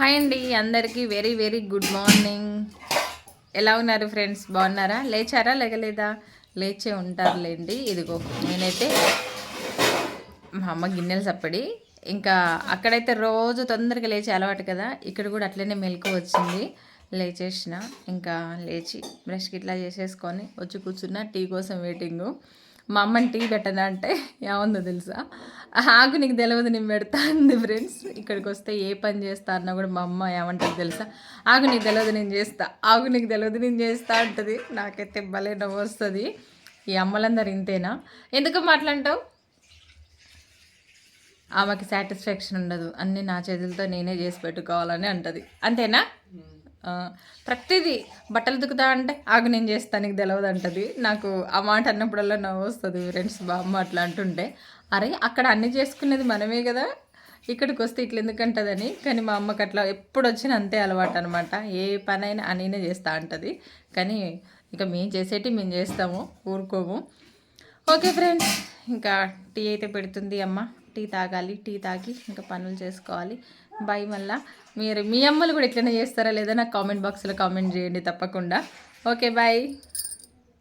Hi అండి, అందరికీ very very good morning. ఎలా ఉన్నారు ఫ్రెండ్స్? బాగున్నారా? లేచారా? లేగలేదా? లేచే ఉంటారులేండి. ఇదిగో నేనైతే మా అమ్మ గిన్నెలు సప్పడి ఇంకా అక్కడైతే రోజు తొందరగా లేచి అలవాటు కదా, ఇక్కడ కూడా అట్లనే మెలకు వచ్చింది. లేచేసిన ఇంకా లేచి బ్రష్కి ఇట్లా చేసేసుకొని వచ్చి కూర్చున్న టీ కోసం వెయిటింగు. మా అమ్మని టీ పెట్టదా అంటే ఏముందో తెలుసా, ఆగు నీకు తెలియదు నేను పెడతా అంది ఫ్రెండ్స్. ఇక్కడికి వస్తే ఏ పని చేస్తా అన్నా కూడా మా అమ్మ ఏమంటుంది తెలుసా, ఆగు నీకు తెలియదు నేను చేస్తా, ఆగు నీకు తెలియదు నేను చేస్తా అంటుంది. నాకైతే భలే నవ్వు వస్తుంది. ఈ అమ్మలందరూ ఇంతేనా? ఎందుకు మాట్లాంటావు? ఆమెకి సాటిస్ఫాక్షన్ ఉండదు, అన్నీ నా చేతులతో నేనే చేసి పెట్టుకోవాలని అంటుంది. అంతేనా? ప్రతిదీ బట్టలు దుకుతా అంటే ఆగు నేను చేస్తాను నీకు తెలియదు అంటది. నాకు ఆ మాట అన్నప్పుడల్లా నవ్వు వస్తుంది ఫ్రెండ్స్. బామ్మ అట్లా అంటుంటే, అరే అక్కడ అన్నీ చేసుకునేది మనమే కదా, ఇక్కడికి వస్తే ఇట్లా ఎందుకంటదని. కానీ మా అమ్మకి అట్లా ఎప్పుడు వచ్చినా అంతే అలవాటు అనమాట. ఏ పనైనా అనినే చేస్తా అంటది. కానీ ఇంకా మేము చేసేటి మేము చేస్తాము, ఊరుకోము. ఓకే ఫ్రెండ్స్, ఇంకా టీ అయితే పెడుతుంది అమ్మ. టీ తాగాలి, టీ తాగి ఇంకా పనులు చేసుకోవాలి. బాయ్. మళ్ళా మీరు మీ అమ్మలు కూడా ఎట్లనే చేస్తారా లేదా నాకు కామెంట్ బాక్స్లో కామెంట్ చేయండి తప్పకుండా. Okay bye.